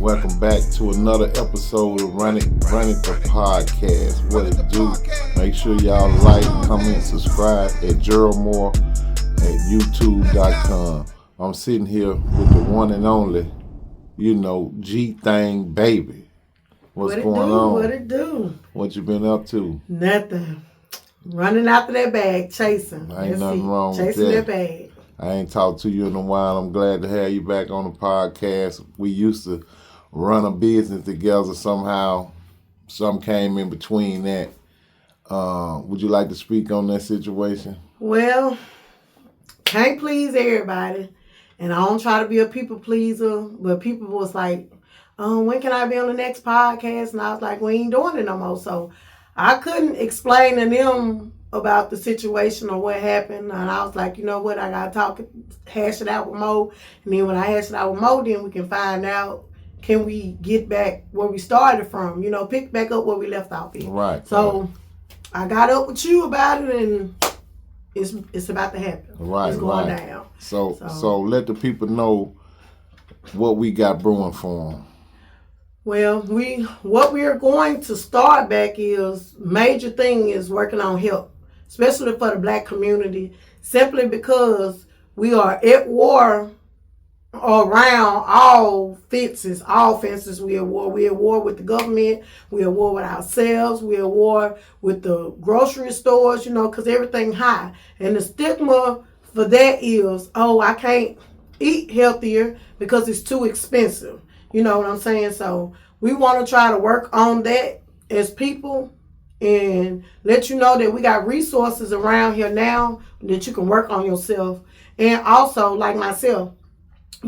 Welcome back to another episode of Run It the Podcast. What it do? Make sure y'all like, comment, subscribe at Gerald Moore at YouTube.com. I'm sitting here with the one and only, G-Thing Baby. What's going on? What it do? What you been up to? Nothing. Running after that bag, chasing. Ain't nothing wrong with that. Chasing that bag. I ain't talked to you in a while. I'm glad to have you back on the podcast. We used to run a business together somehow. Some came in between that. Would you like to speak on that situation? Well, can't please everybody. And I don't try to be a people pleaser. But people was like, when can I be on the next podcast? And I was like, we ain't doing it no more. So I couldn't explain to them about the situation or what happened. And I was like, you know what? I got to hash it out with Mo. And then when I hash it out with Mo, then we can find out, can we get back where we started from? Pick back up where we left off here. Right. So I got up with you about it, and it's about to happen. Right. It's going down. So let the people know what we got brewing for them. Well, what we are going to start back is major thing is working on help, especially for the Black community, simply because we are at war around all fences. We are at war. We are at war with the government. We are at war with ourselves. We are at war with the grocery stores, because everything high. And the stigma for that is, I can't eat healthier because it's too expensive. You know what I'm saying? So we want to try to work on that as people and let you know that we got resources around here now that you can work on yourself. And also, like myself,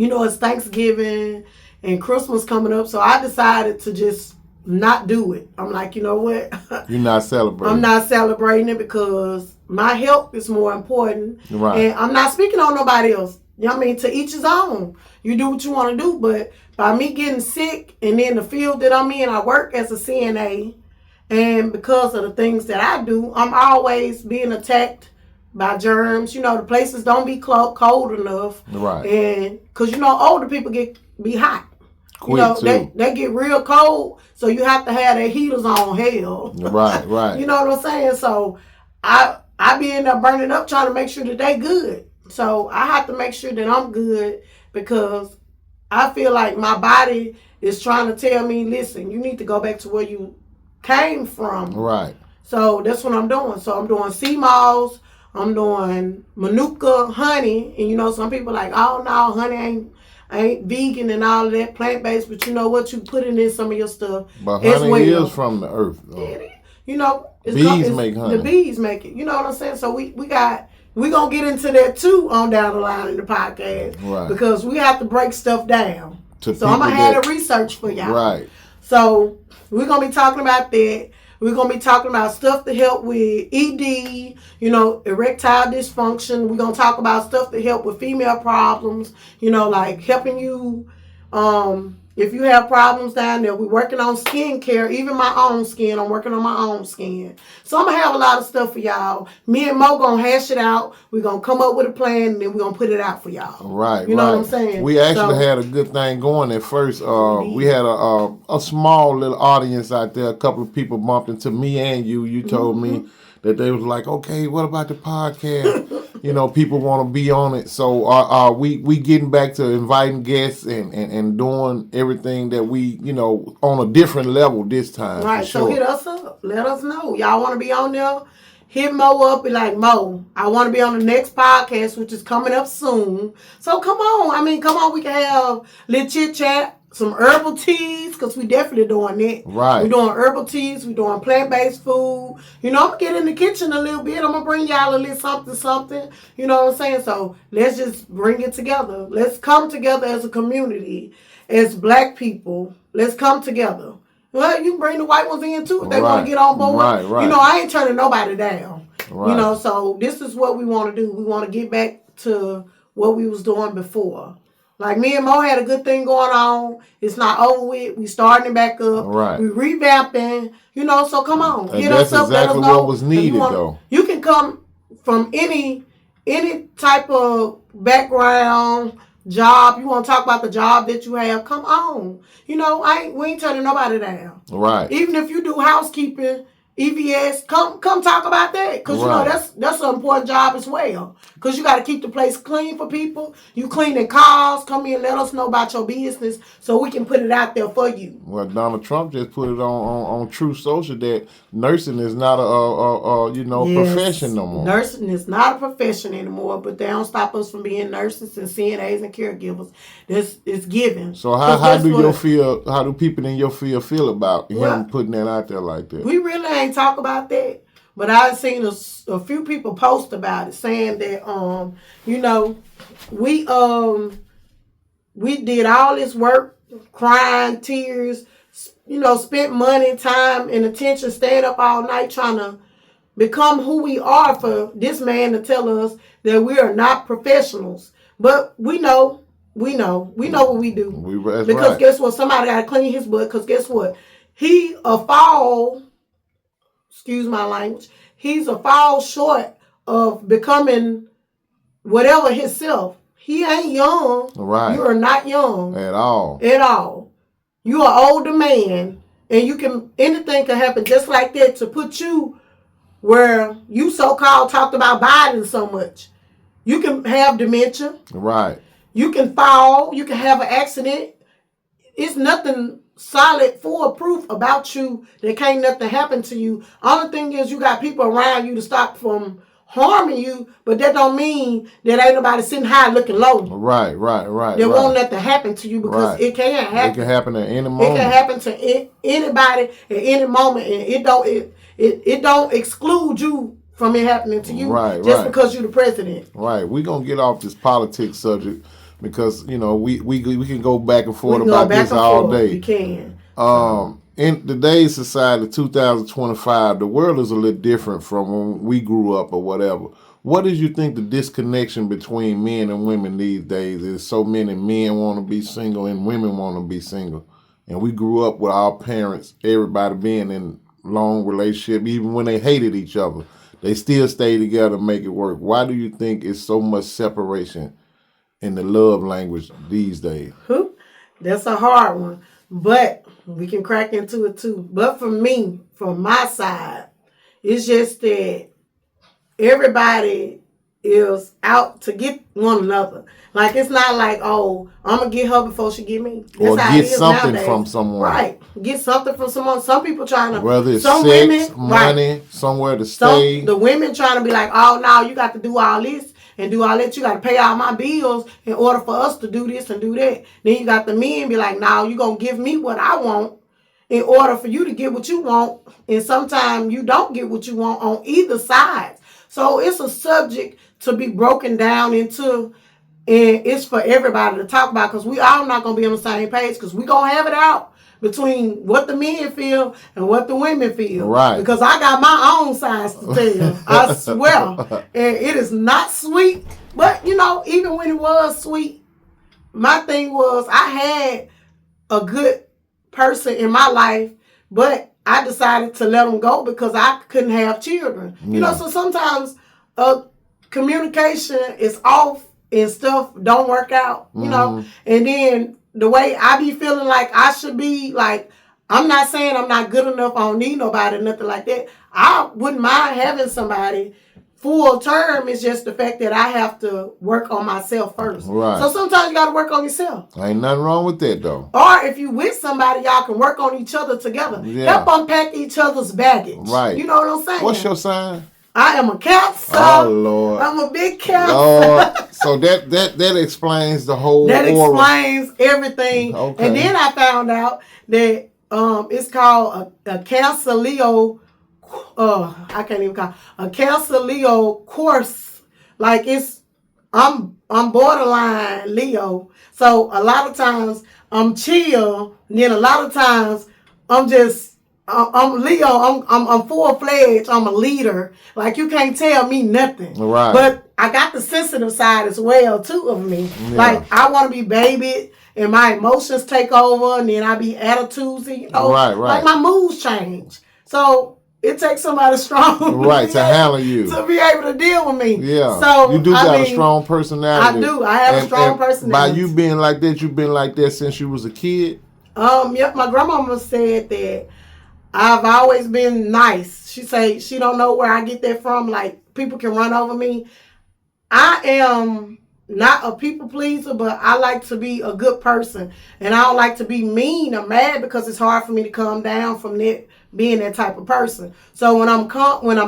it's Thanksgiving and Christmas coming up, so I decided to just not do it. I'm like, you know what? You're not celebrating. I'm not celebrating it because my health is more important. Right. And I'm not speaking on nobody else. To each his own. You do what you want to do, but by me getting sick and in the field that I'm in, I work as a CNA, and because of the things that I do, I'm always being attacked by germs. The places don't be cold enough. Right. And because older people be hot. Quick too. They get real cold, so you have to have their heaters on. Hell. Right. You know what I'm saying? So I be in there burning up trying to make sure that they good. So I have to make sure that I'm good because I feel like my body is trying to tell me, listen, you need to go back to where you came from. Right. So that's what I'm doing. So I'm doing CNA'S, I'm doing Manuka honey, and some people like, oh no, honey ain't vegan and all of that, plant-based, but you know what, you putting in some of your stuff. But honey is from the earth, though. Bees make honey. The bees make it. You know what I'm saying? So we gonna get into that too on down the line in the podcast. Right. Because we have to break stuff down. So I'm gonna have the research for y'all. Right. So we're gonna be talking about that. We're gonna be talking about stuff to help with ED, erectile dysfunction. We're gonna talk about stuff to help with female problems, like helping you if you have problems down there. We're working on skincare, even my own skin. I'm working on my own skin. So I'm going to have a lot of stuff for y'all. Me and Mo going to hash it out. We're going to come up with a plan, and then we're going to put it out for y'all. Right, You know what I'm saying? We actually had a good thing going at first. We had a small little audience out there. A couple of people bumped into me and you. You told me that they was like, okay, what about the podcast? People want to be on it. So we getting back to inviting guests and doing everything that we, on a different level this time. Right, for sure. So hit us up. Let us know. Y'all want to be on there? Hit Mo up. Be like, Mo, I want to be on the next podcast, which is coming up soon. So come on. Come on. We can have a little chit chat. Some herbal teas, because we definitely doing that. Right. We're doing herbal teas. We're doing plant-based food. I'm going to get in the kitchen a little bit. I'm going to bring y'all a little something. You know what I'm saying? So let's just bring it together. Let's come together as a community, as Black people. Let's come together. Well, you can bring the white ones in too if they want to get on board. Right. I ain't turning nobody down. Right. So this is what we want to do. We want to get back to what we was doing before. Like me and Mo had a good thing going on. It's not over with. We starting it back up. Right. We revamping. So come on. And hit that's us up. exactly Let us know. what was needed, though. You can come from any type of background, job. You want to talk about the job that you have? Come on. You know, we ain't turning nobody down. Right. Even if you do housekeeping, EVS, come talk about that. Because, you know, that's an important job as well. Because you got to keep the place clean for people. You cleaning cars. Come in and let us know about your business so we can put it out there for you. Well, Donald Trump just put it on Truth Social that nursing is not a profession no more. Nursing is not a profession anymore, but they don't stop us from being nurses and CNA'S and caregivers. It's given. So how do people in your field feel about him putting that out there like that? We really ain't talk about that, but I've seen a few people post about it, saying that we did all this work, crying, tears, spent money, time, and attention, staying up all night trying to become who we are for this man to tell us that we are not professionals. But we know what we do. Because guess what? Somebody got to clean his butt. Because guess what? He a fall, excuse my language, he's a fall short of becoming whatever himself. He ain't young. Right. You are not young. At all. You are an older man. And anything can happen just like that to put you where you so-called talked about Biden so much. You can have dementia. Right. You can fall. You can have an accident. It's nothing solid, full proof about you that can't nothing happen to you. Only thing is you got people around you to stop from harming you, but that don't mean that ain't nobody sitting high looking low. Right. There won't nothing happen to you because it can happen. It can happen at any moment. It can happen to anybody at any moment, and it don't exclude you from it happening to you just because you're the president. Right. We're gonna get off this politics subject because we can go back and forth about this all day. We can. In today's society, 2025, the world is a little different from when we grew up or whatever. What do you think the disconnection between men and women these days is? So many men want to be single and women want to be single. And we grew up with our parents, everybody being in long relationship, even when they hated each other. They still stay together and make it work. Why do you think it's so much separation in the love language these days? That's a hard one. But we can crack into it too. But for me, from my side, it's just that everybody is out to get one another. Like, it's not like, oh, I'm going to get her before she get me. That's or how get it is something nowadays. from someone. Right. Get something from someone. Some people trying to. Whether it's some sex, women, money, somewhere to stay. The women trying to be like, oh, no, you got to do all this and do all that. You got to pay all my bills in order for us to do this and do that. Then you got the men be like, no, you going to give me what I want in order for you to get what you want. And sometimes you don't get what you want on either side. So it's a subject to be broken down into, and it's for everybody to talk about, because we all not going to be on the same page, because we going to have it out between what the men feel and what the women feel. Right. Because I got my own sides to tell. I swear. And it is not sweet. But, even when it was sweet, my thing was I had a good person in my life, but I decided to let them go because I couldn't have children. Yeah. So sometimes communication is off and stuff don't work out, and then the way I be feeling like I should be, like, I'm not saying I'm not good enough, I don't need nobody, nothing like that. I wouldn't mind having somebody full term. It's just the fact that I have to work on myself first. Right. So sometimes you got to work on yourself. Ain't nothing wrong with that, though. Or if you with somebody, y'all can work on each other together. Yeah. Help unpack each other's baggage. Right. You know what I'm saying? What's your sign? I am a Cancer. Oh, Lord. I'm a big Cancer. Lord. So that explains the whole That aura. explains everything. Okay. And then I found out that it's called a Cancer Leo. I can't even call it a Cancer Leo course. Like, I'm borderline Leo. So a lot of times I'm chill. And then a lot of times I'm Leo. I'm full-fledged. I'm a leader. Like, you can't tell me nothing. Right. But I got the sensitive side as well too of me. Yeah. Like, I want to be babied and my emotions take over, and then I be attitudesy. Right. Like, my moods change. So it takes somebody strong right, to handle you. to be able to deal with me. Yeah. So you do got a strong personality. I do. I have a strong personality. By you being like that, you've been like that since you was a kid? Yep, my grandmama said that I've always been nice. She say she don't know where I get that from. Like, people can run over me. I am not a people pleaser, but I like to be a good person. And I don't like to be mean or mad because it's hard for me to calm down from that, being that type of person. So when I'm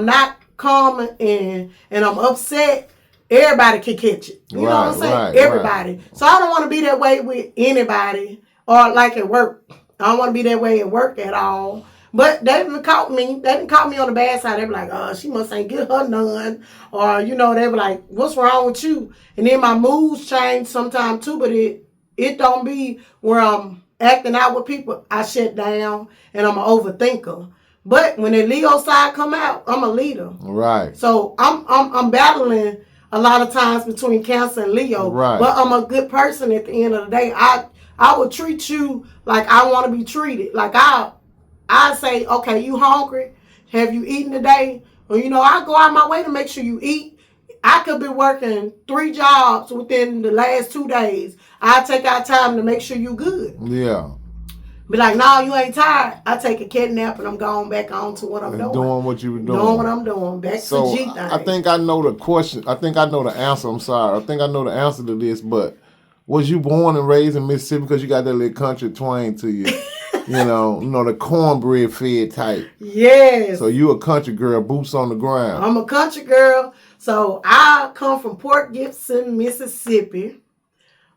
not calm and I'm upset, everybody can catch it. You know what I'm saying? Everybody. Right. So I don't want to be that way with anybody, or like at work. I don't want to be that way at work at all. But they didn't caught me. They didn't caught me on the bad side. They be like, oh, she must ain't get her none. Or, they be like, what's wrong with you? And then my moods change sometimes too, but it don't be where I'm acting out with people. I shut down and I'm an overthinker. But when the Leo side come out, I'm a leader. Right. So I'm battling a lot of times between Cancer and Leo. Right. But I'm a good person at the end of the day. I will treat you like I want to be treated. Like I say, okay, you hungry? Have you eaten today? Or, I go out my way to make sure you eat. I could be working 3 jobs within the last 2 days. I take out time to make sure you good. Yeah. Be like, no, you ain't tired. I take a cat nap and I'm going back on to what I'm doing. Doing what you were doing. Doing what I'm doing. Back to G thing. I think I know the question. I think I know the answer. I'm sorry. I think I know the answer to this, but was you born and raised in Mississippi because you got that little country twang to you? The cornbread fed type. Yes. So you a country girl, boots on the ground. I'm a country girl. So I come from Port Gibson, Mississippi.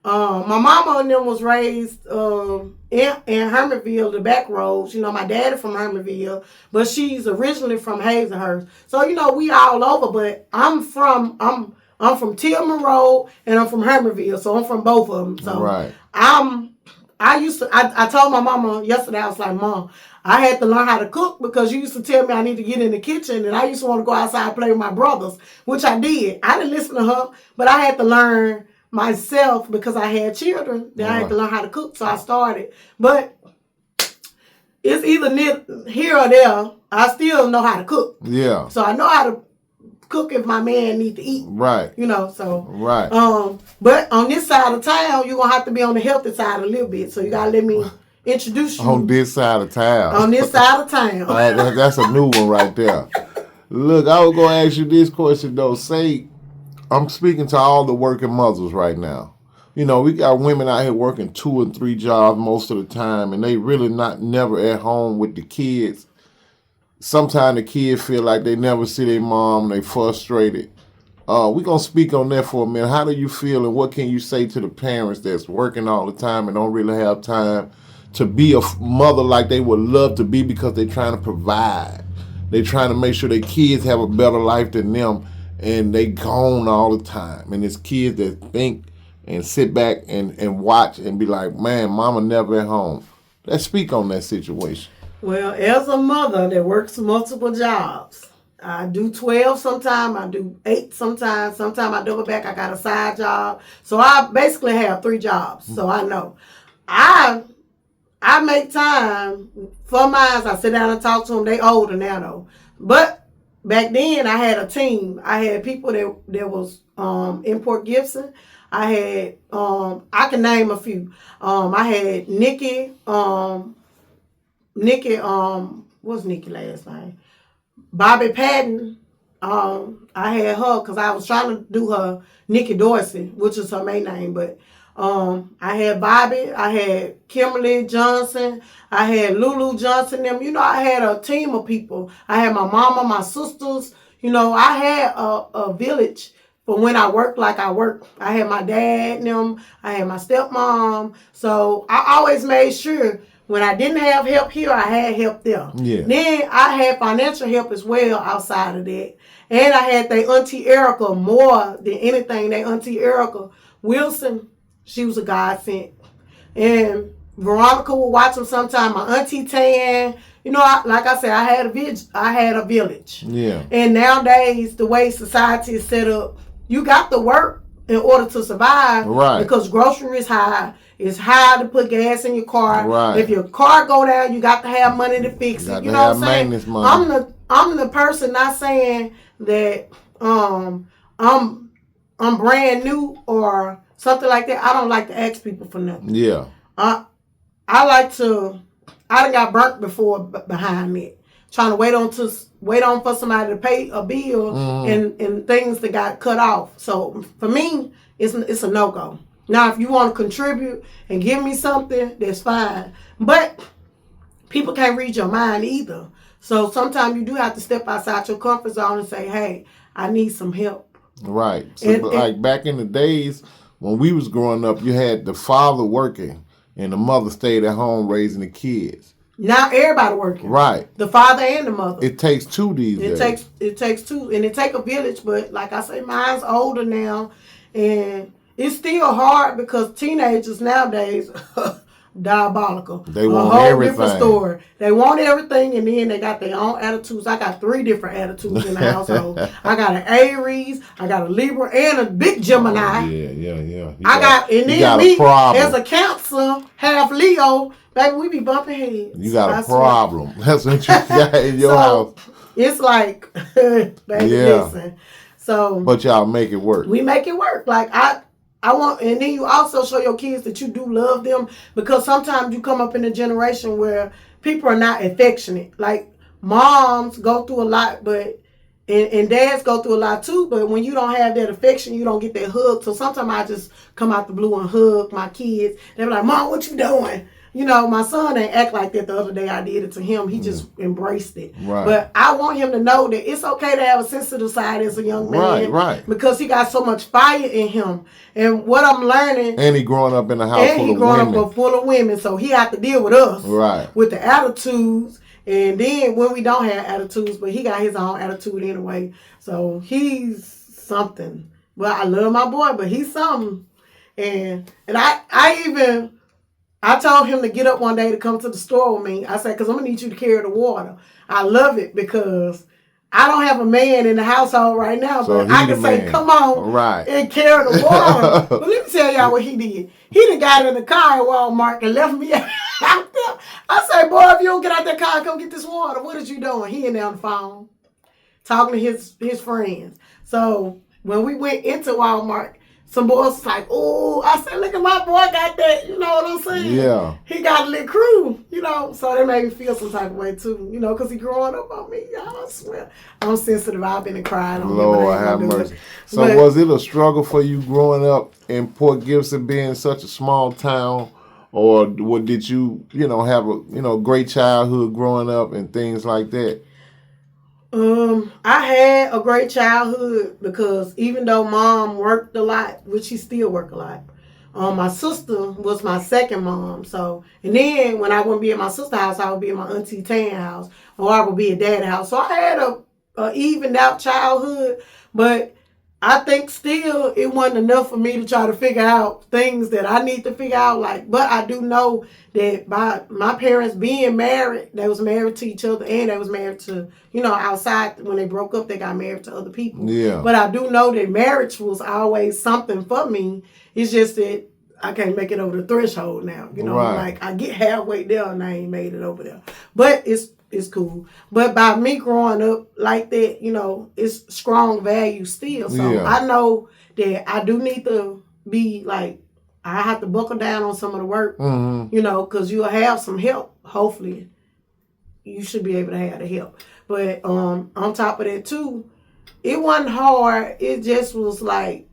My mama and them was raised in Hermanville, the back roads. My daddy from Hermanville, but she's originally from Hazelhurst. So we all over. But I'm from Tillman Road and I'm from Hermanville, so I'm from both of them. So right. I told my mama yesterday, I was like, Mom, I had to learn how to cook because you used to tell me I need to get in the kitchen, and I used to want to go outside and play with my brothers, which I did. I didn't listen to her, but I had to learn myself because I had children. Then I had to learn how to cook, so I started. But it's either here or there. I still know how to cook. Yeah. So I know how to cook if my man need to eat. Right. So. Right. But on this side of town, you're going to have to be on the healthy side a little bit. So you got to let me introduce you. On this side of town. On this side of town. That's a new one right there. Look, I was going to ask you this question, though. Say, I'm speaking to all the working mothers right now. We got women out here working 2 and 3 jobs most of the time, and they really never at home with the kids. Sometimes the kids feel like they never see their mom, and they frustrated. We're going to speak on that for a minute. How do you feel, and what can you say to the parents that's working all the time and don't really have time to be a mother like they would love to be because they're trying to provide? They're trying to make sure their kids have a better life than them, and they gone all the time. And it's kids that think and sit back and watch and be like, man, mama never at home. Let's speak on that situation. Well, as a mother that works multiple jobs, I do 12 sometimes, I do 8 sometimes I double back, I got a side job. So I basically have 3 jobs, so I know. I make time for mine. I sit down and talk to them. They older now, though. But back then, I had a team. I had people that was in Port Gibson. I had, I can name a few. I had Nikki, what's Nikki last name? Bobby Patton. I had her because I was trying to do her Nikki Dorsey, which is her main name. But I had Bobby. I had Kimberly Johnson. I had Lulu Johnson. Them. I had a team of people. I had my mama, my sisters. I had a village for when I worked like I worked. I had my dad and them. I had my stepmom. So I always made sure when I didn't have help here, I had help there. Yeah. Then I had financial help as well outside of that. And I had their Auntie Erica more than anything. Their Auntie Erica Wilson, she was a godsend. And Veronica would watch them sometime. My Auntie Tan. Like I said, I had a village. Yeah. And nowadays, the way society is set up, you got to work in order to survive. Right. Because grocery is high. It's high to put gas in your car. Right. If your car go down, you got to have money to fix it. You know what I'm saying? Money. I'm the person not saying that I'm brand new or something like that. I don't like to ask people for nothing. Yeah. I like to. I done got burnt before behind me, trying to wait on for somebody to pay a bill and things that got cut off. So for me, it's a no go. Now, if you want to contribute and give me something, that's fine. But people can't read your mind either. So sometimes you do have to step outside your comfort zone and say, "Hey, I need some help." Right. So like back in the days when we was growing up, you had the father working and the mother stayed at home raising the kids. Now everybody working. Right. The father and the mother. It takes two these days. It takes two, and it take a village. But like I say, mine's older now, and it's still hard because teenagers nowadays diabolical. They want a whole everything. Different story. They want everything, and then they got their own attitudes. I got 3 different attitudes in the household. I got an Aries, I got a Libra, and a big Gemini. Yeah. I got me as a Cancer, half Leo. Baby, we be bumping heads. You got a problem. That's what you got in your house. It's like, baby, listen. So, but y'all make it work. We make it work. Like I want, and then you also show your kids that you do love them, because sometimes you come up in a generation where people are not affectionate. Like moms go through a lot, but and dads go through a lot too. But when you don't have that affection, you don't get that hug. So sometimes I just come out the blue and hug my kids. They be like, "Mom, what you doing?" You know, my son ain't act like that the other day. I did it to him. He just embraced it. Right. But I want him to know that it's okay to have a sensitive side as a young man. Right. Because he got so much fire in him. And what I'm learning. And he growing up in a house full of women. So he have to deal with us. Right. With the attitudes. And then when we don't have attitudes, but he got his own attitude anyway. So he's something. Well, I love my boy, but he's something. And I told him to get up one day to come to the store with me. I said, because I'm going to need you to carry the water. I love it because I don't have a man in the household right now, so but I can say, come on and carry the water. But let me tell y'all what he did. He done got in the car at Walmart and left me out there. I said, boy, if you don't get out that car and come get this water, what is you doing? He in there on the phone talking to his friends. So when we went into Walmart, some boys was like, "Oh," I said, "Look at my boy got that." You know what I'm saying? Yeah. He got a little crew, you know. So that made me feel some type of way too, you know, because he growing up on me. I swear, I'm sensitive. I've been crying. Lord have mercy. So was it a struggle for you growing up in Port Gibson, being such a small town, or did you, have a great childhood growing up and things like that? I had a great childhood because even though mom worked a lot, which she still work a lot, my sister was my second mom. So, and then when I wouldn't be at my sister's house, I would be at my auntie Tan's house, or I would be at dad's house. So I had a evened out childhood, but I think still it wasn't enough for me to try to figure out things that I need to figure out. But I do know that by my parents being married, they was married to each other, and they was married to, outside. When they broke up, they got married to other people. Yeah. But I do know that marriage was always something for me. It's just that I can't make it over the threshold now. Right. Like I get halfway there and I ain't made it over there. But it's cool. But by me growing up like that, it's strong value still. So I know that I do need to be like, I have to buckle down on some of the work, because you'll have some help. Hopefully, you should be able to have the help. But on top of that too, it wasn't hard. It just was like,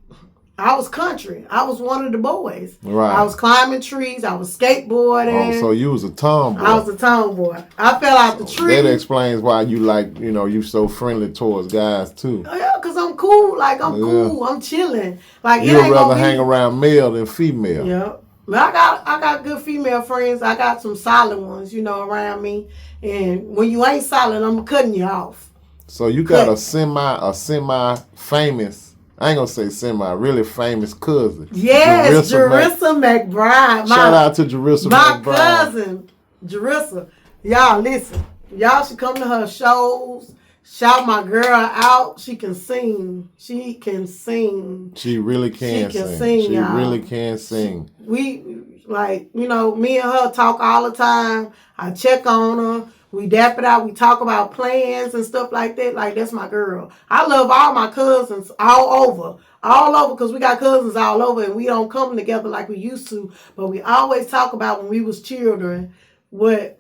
I was country. I was one of the boys. Right. I was climbing trees. I was skateboarding. Oh, so you was a tomboy. I was a tomboy. I fell out the tree. That explains why you you so friendly towards guys too. Yeah, because I'm cool. Like, I'm cool. I'm chilling. Like, you'd rather hang around male than female. Yeah. But I got good female friends. I got some solid ones, around me. And when you ain't solid, I'm cutting you off. So you got a semi famous, I ain't gonna say really famous cousin. Yes, Jerissa McBride. Shout out to Jerissa McBride. My cousin, Jerissa. Y'all listen. Y'all should come to her shows. Shout my girl out. She can sing. She can sing. She really can sing. She really can sing. We me and her talk all the time. I check on her. We dap it out. We talk about plans and stuff like that. Like, that's my girl. I love all my cousins all over. All over, because we got cousins all over, and we don't come together like we used to. But we always talk about when we was children, what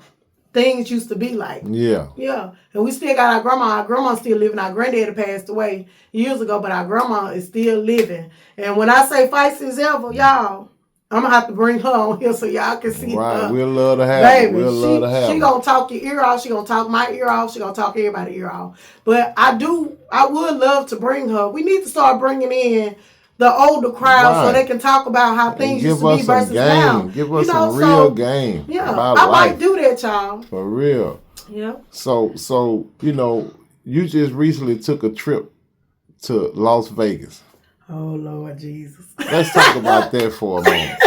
things used to be like. Yeah. Yeah. And we still got our grandma. Our grandma's still living. Our granddaddy passed away years ago, but our grandma is still living. And when I say feisty as ever, y'all, I'm going to have to bring her on here so y'all can see Right. her. We'll love to have Baby, her. We'll love to have her. She going to talk your ear off. She going to talk my ear off. She going to talk everybody's ear off. But I would love to bring her. We need to start bringing in the older crowd so they can talk about how things used to be versus now. Give us some real game. Yeah, about I life. might do that, y'all. For real. Yeah. So you just recently took a trip to Las Vegas. Oh, Lord Jesus. Let's talk about that for a moment.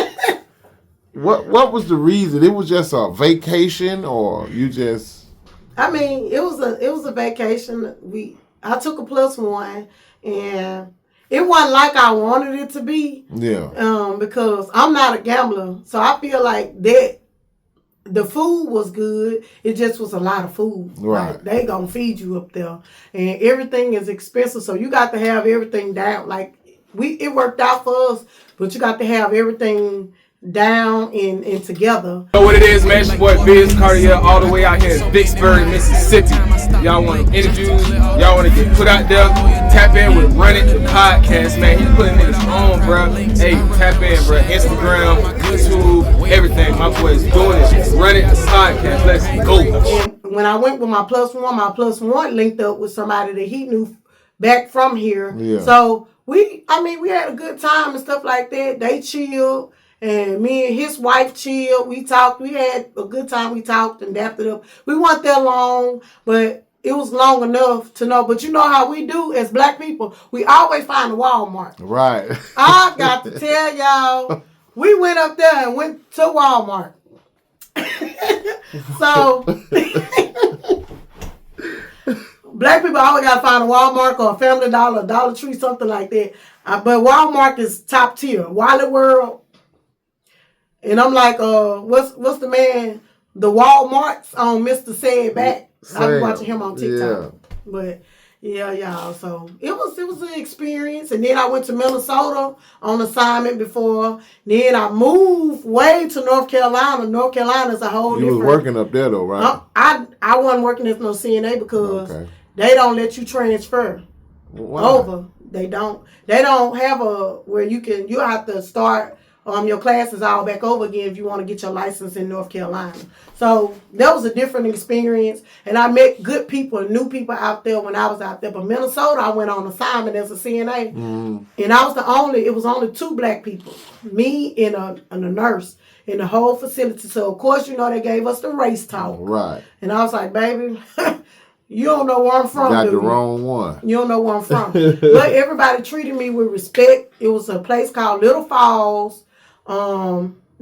What was the reason? It was just a vacation, or you just? I mean, it was a vacation. I took a +1, and it wasn't like I wanted it to be. Yeah. Because I'm not a gambler, so I feel like that the food was good. It just was a lot of food. Right. Like, they gonna feed you up there, and everything is expensive. So you got to have everything down. Like, it worked out for us, but you got to have everything down and together. You know what it is, man? It's your boy Biz Cartier, all the way out here in Vicksburg, Mississippi. Y'all want interviews? Y'all want to get put out there? Tap in with Run It, the podcast, man. He putting niggas on, bro. Hey, tap in, bro. Instagram, YouTube, everything. My boy is doing it. Run It, the podcast. Let's go. And when I went with my +1 linked up with somebody that he knew back from here. Yeah. So we had a good time and stuff like that. They chilled. And me and his wife chilled. We talked. We had a good time. We talked and dapped it up. We weren't there long, but it was long enough to know. But you know how we do as black people. We always find a Walmart. Right. I got to tell y'all, we went up there and went to Walmart. So, black people always got to find a Walmart or a Family Dollar, Dollar Tree, something like that. But Walmart is top tier. Wally World. And I'm like, what's the man? The Walmarts on Mr. Said Back. I be watching him on TikTok. Yeah. But yeah, y'all. So it was an experience. And then I went to Minnesota on assignment before. Then I moved way to North Carolina. North Carolina is a whole different. You was working up there though, right? I wasn't working as no CNA because they don't let you transfer over. They don't have where you have to start your classes all back over again if you want to get your license in North Carolina. So that was a different experience, and I met good people and new people out there when I was out there. But Minnesota, I went on assignment as a CNA, and I was it was only 2 black people, me and a nurse in the whole facility. So of course, they gave us the race talk. Right. And I was like, baby, you don't know where I'm from. Got the wrong one. You don't know where I'm from. But everybody treated me with respect. It was a place called Little Falls,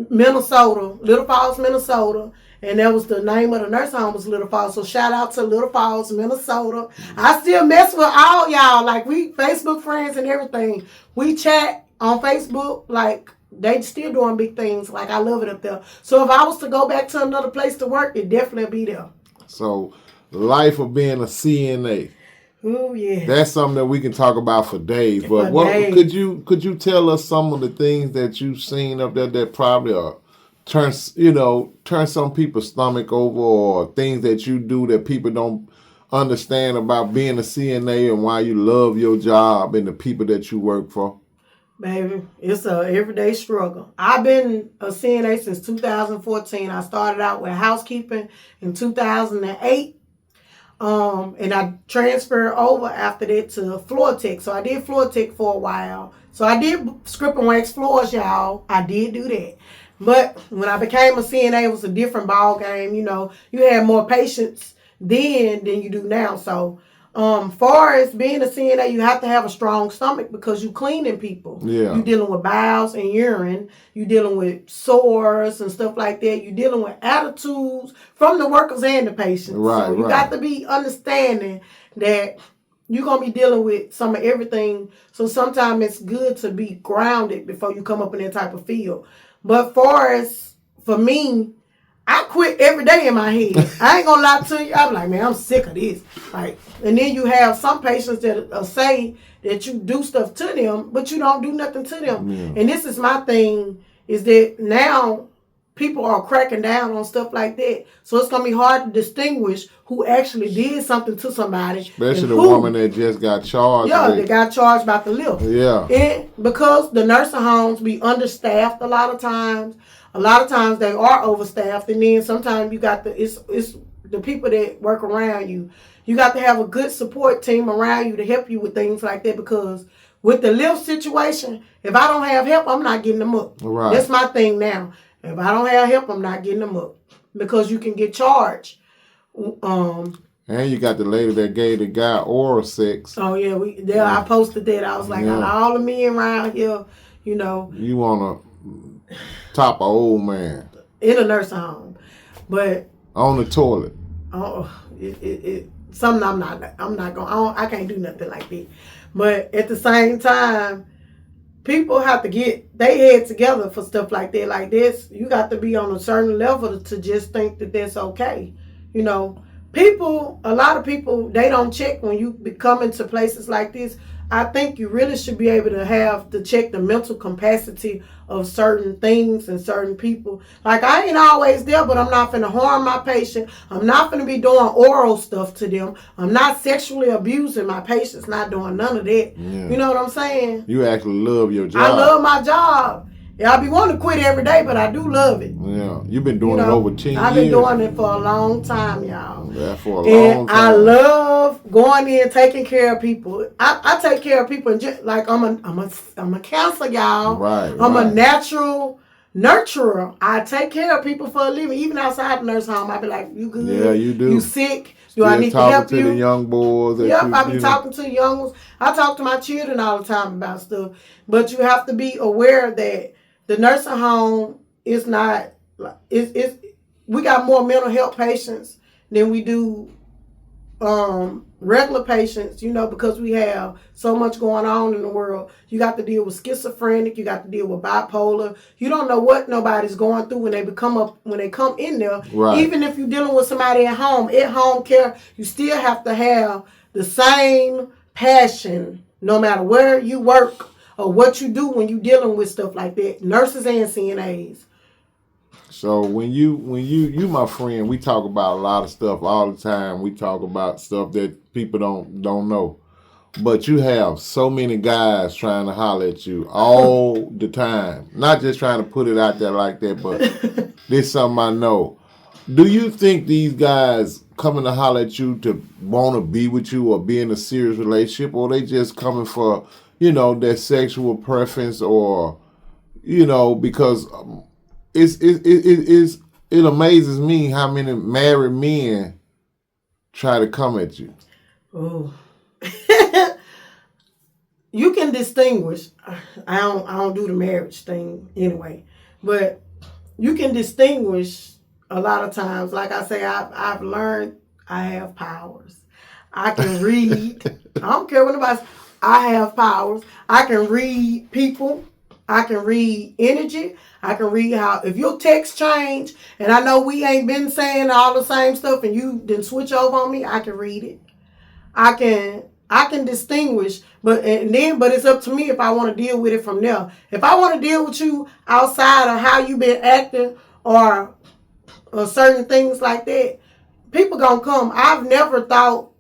Minnesota, Little Falls, Minnesota, and that was the name of the nursing home was Little Falls. So shout out to Little Falls, Minnesota. I still mess with all y'all, like we Facebook friends and everything. We chat on Facebook, like they still doing big things. Like I love it up there. So if I was to go back to another place to work, it'd definitely be there. So life of being a CNA. Oh yeah. That's something that we can talk about for days. But could you tell us some of the things that you've seen up there that probably turn some people's stomach over, or things that you do that people don't understand about being a CNA and why you love your job and the people that you work for? Baby, it's a everyday struggle. I've been a CNA since 2014. I started out with housekeeping in 2008. And I transferred over after that to floor tech. So I did floor tech for a while. So I did script and wax floors, y'all. I did do that. But when I became a CNA, it was a different ball game. You had more patients then than you do now. So far as being a CNA, you have to have a strong stomach because you cleaning people. Yeah. You're dealing with bowels and urine. You're dealing with sores and stuff like that. You're dealing with attitudes from the workers and the patients. Right, so you got to be understanding that you're going to be dealing with some of everything. So sometimes it's good to be grounded before you come up in that type of field. But for me, I quit every day in my head. I ain't gonna lie to you. I'm like, man, I'm sick of this. Like, and then you have some patients that say that you do stuff to them, but you don't do nothing to them. Yeah. And this is my thing, is that now people are cracking down on stuff like that. So it's going to be hard to distinguish who actually did something to somebody. Especially the woman that just got charged. Yeah, they got charged about the lift. Yeah. And because the nursing homes be understaffed a lot of times. A lot of times they are overstaffed. And then sometimes you got it's the people that work around you. You got to have a good support team around you to help you with things like that, because with the lift situation, if I don't have help, I'm not getting them up. Right. That's my thing now. If I don't have help, I'm not getting them up, because you can get charged. And you got the lady that gave the guy oral sex. Oh yeah, I posted that. I was like, all the men around here, you know. You want to top an old man in a nursing home, but on the toilet. Oh, something I'm not going. I can't do nothing like that. But at the same time, people have to get their head together for stuff like that. Like this, you got to be on a certain level to just think that that's okay. You know, a lot of people, they don't check when you come into places like this. I think you really should be able to have to check the mental capacity of certain things and certain people. Like, I ain't always there, but I'm not finna harm my patient. I'm not finna be doing oral stuff to them. I'm not sexually abusing my patients, not doing none of that. Yeah. You know what I'm saying? You actually love your job. I love my job. Yeah, I be wanting to quit every day, but I do love it. Yeah, you've been doing it over 10 years. I've been doing it for a long time, y'all. Yeah, for a long time. I love going in, taking care of people. I take care of people, and just, like I'm a counselor, y'all. Right. I'm a natural nurturer. I take care of people for a living. Even outside the nursing home, I be like, "You good? Yeah, you do. You sick? Do I need to help you?" Talking to the young boys. Yep, I be talking to the young ones. I talk to my children all the time about stuff. But you have to be aware that the nursing home is not, we got more mental health patients than we do regular patients, you know, because we have so much going on in the world. You got to deal with schizophrenic, you got to deal with bipolar. You don't know what nobody's going through when they come in there. Right. Even if you're dealing with somebody at home care, you still have to have the same passion no matter where you work or what you do when you're dealing with stuff like that. Nurses and CNA'S. So when you my friend, we talk about a lot of stuff all the time. We talk about stuff that people don't know. But you have so many guys trying to holler at you all the time. Not just trying to put it out there like that, but this is something I know. Do you think these guys coming to holler at you to want to be with you or be in a serious relationship, or they just coming for, you know, their sexual preference, or, you know, because it amazes me how many married men try to come at you. Oh, you can distinguish. I don't do the marriage thing anyway, but you can distinguish a lot of times. Like I say, I've learned I have powers. I can read. I don't care what nobody says. I have powers. I can read people. I can read energy. I can read how, if your text change, and I know we ain't been saying all the same stuff, and you didn't switch over on me, I can read it. I can distinguish, but it's up to me if I want to deal with it from there. If I want to deal with you outside of how you been acting or certain things like that, people gonna come. I've never thought,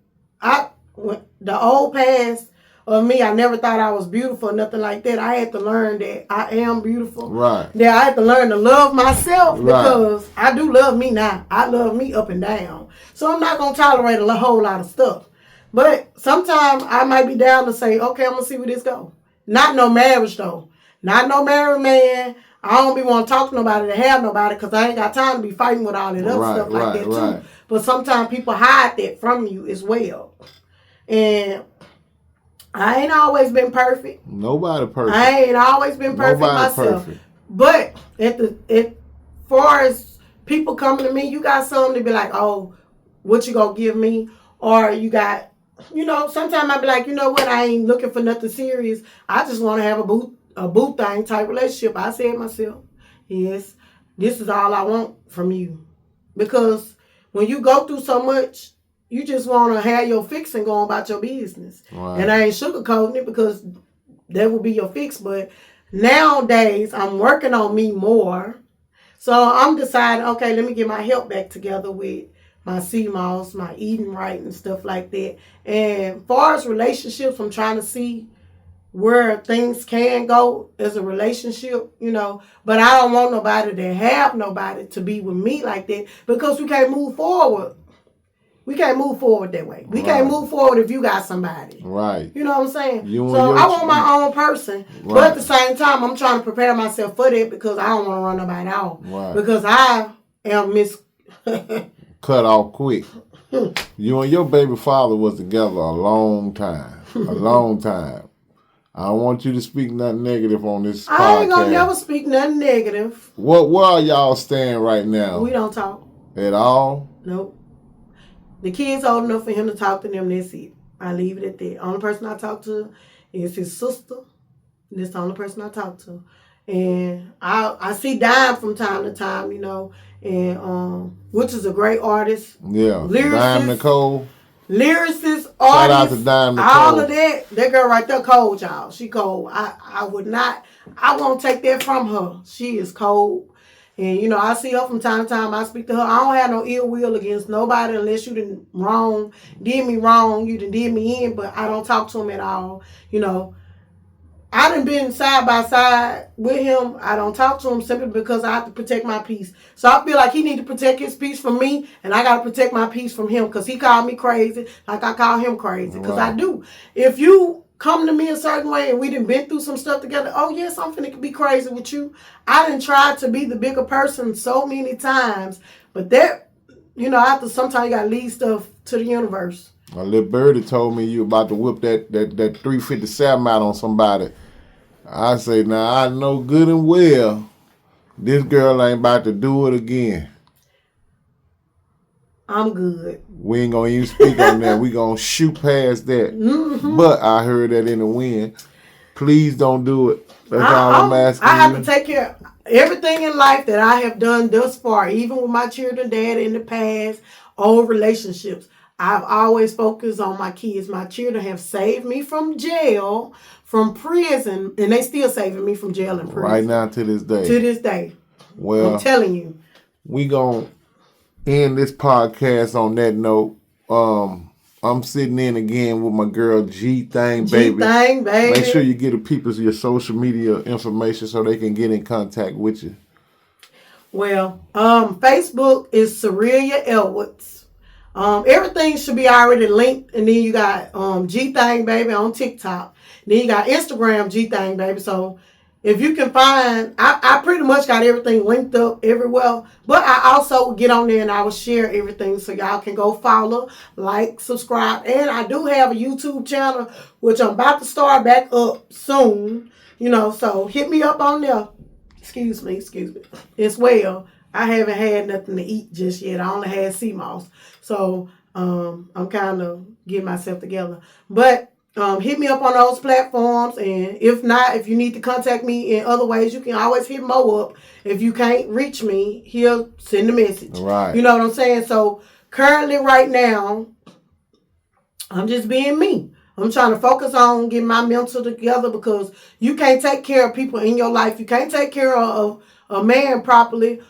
the old past of me, I never thought I was beautiful or nothing like that. I had to learn that I am beautiful. Right. That I had to learn to love myself, because I do love me now. I love me up and down. So I'm not going to tolerate a whole lot of stuff. But sometimes I might be down to say, okay, I'm going to see where this goes. Not no marriage, though. Not no married man. I don't be want to talk to nobody to have nobody, because I ain't got time to be fighting with all that other stuff like that, too. But sometimes people hide that from you as well. And I ain't always been perfect. Nobody perfect. I ain't always been perfect myself. Perfect. But as far as people coming to me, you got something to be like, oh, what you gonna give me? Or you got, you know, sometimes I be like, you know what, I ain't looking for nothing serious. I just want to have a boo thing type relationship. I said myself, yes, this is all I want from you. because when you go through so much, you just want to have your fix and go on about your business. Right. And I ain't sugarcoating it because that will be your fix. But nowadays, I'm working on me more. So I'm deciding, okay, let me get my health back together with my CNA'S, my eating right and stuff like that. And as far as relationships, I'm trying to see where things can go as a relationship, but I don't want nobody to have nobody to be with me like that because we can't move forward. We can't move forward that way. We can't move forward if you got somebody. Right. You know what I'm saying? So I want my own person. Right. But at the same time, I'm trying to prepare myself for that because I don't want to run nobody off. Right. Because I am cut off quick. You and your baby father was together a long time. A long time. I don't want you to speak nothing negative on this podcast. I ain't gonna never speak nothing negative. Where are y'all staying right now? We don't talk. At all? Nope. The kid's old enough for him to talk to them, that's it. I leave it at that. Only person I talk to is his sister. That's the only person I talk to. And I see Dime from time to time, and which is a great artist. Yeah. Dime Nicole. Lyricist, artist. Shout out to Dime Nicole. All of that. That girl right there cold, y'all. She cold. I won't take that from her. She is cold. And, I see her from time to time. I speak to her. I don't have no ill will against nobody unless you did me wrong. You did me in, but I don't talk to him at all. I done been side by side with him. I don't talk to him simply because I have to protect my peace. So I feel like he need to protect his peace from me, and I got to protect my peace from him because he called me crazy like I call him crazy because I do. If you come to me a certain way and we done been through some stuff together, oh yes, I'm finna be crazy with you. I done tried to be the bigger person so many times, but that, after sometimes you got to leave stuff to the universe. A little birdie told me you about to whip that 357 out on somebody. I say, now I know good and well this girl ain't about to do it again. I'm good. We ain't gonna even speak on that. We gonna shoot past that. Mm-hmm. But I heard that in the wind. Please don't do it. That's all I'm asking I have to take care of everything in life that I have done thus far, even with my children, dad in the past, old relationships. I've always focused on my kids. My children have saved me from jail, from prison, and they still saving me from jail and prison. Right now to this day. To this day. Well, I'm telling you. We gonna end this podcast on that note. I'm sitting in again with my girl G Thang Baby. G Thang Baby. Make sure you get the people your social media information so they can get in contact with you. Well, Facebook is Syrillia Elwoods. Everything should be already linked, and then you got G Thang Baby on TikTok. Then you got Instagram G Thang Baby. So if you can find, I pretty much got everything linked up everywhere. But I also get on there and I will share everything so y'all can go follow, like, subscribe. And I do have a YouTube channel, which I'm about to start back up soon. So hit me up on there. Excuse me. As well. I haven't had nothing to eat just yet. I only had CNA'S. So I'm kind of getting myself together. But hit me up on those platforms. And if not, if you need to contact me in other ways, you can always hit Mo up. If you can't reach me, he'll send a message. Right. You know what I'm saying? So currently right now, I'm just being me. I'm trying to focus on getting my mental together because you can't take care of people in your life. You can't take care of a man properly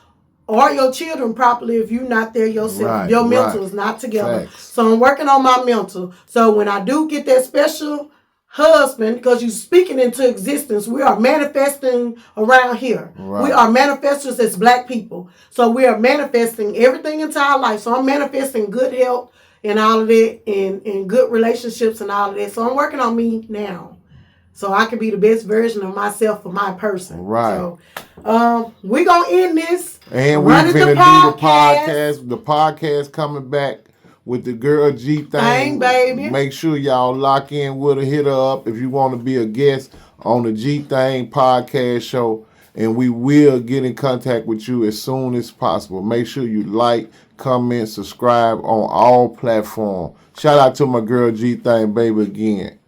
or your children properly if you're not there yourself. Right, your mental is not together. Thanks. So I'm working on my mental. So when I do get that special husband, because you're speaking into existence, we are manifesting around here. Right. We are manifestors as Black people. So we are manifesting everything into our life. So I'm manifesting good health and all of that and good relationships and all of that. So I'm working on me now. So I can be the best version of myself for my person. Right. So we're going to end this. And we're going to do the podcast. The podcast coming back with the girl G Thang Baby. Make sure y'all lock in with her. Hit her up if you want to be a guest on the G Thang podcast show. And we will get in contact with you as soon as possible. Make sure you like, comment, subscribe on all platforms. Shout out to my girl G Thang Baby again.